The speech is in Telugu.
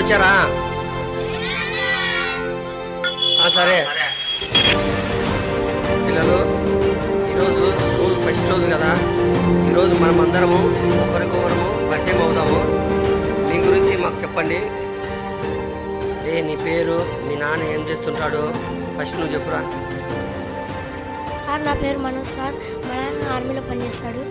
వచ్చారా? సరే పిల్లలు, ఈరోజు స్కూల్ ఫస్ట్ రోజు కదా. ఈరోజు మనం అందరము ఒకరికొకరము పరిచయం అవుదాము. మీ గురించి మాకు చెప్పండి. నీ పేరు, మీ నాన్న ఏం చేస్తుంటాడు? ఫస్ట్ నువ్వు చెప్పురా. సార్ నా పేరు మనోజ్ సార్. మా నాన్న ఆర్మీలో పనిచేస్తాడు.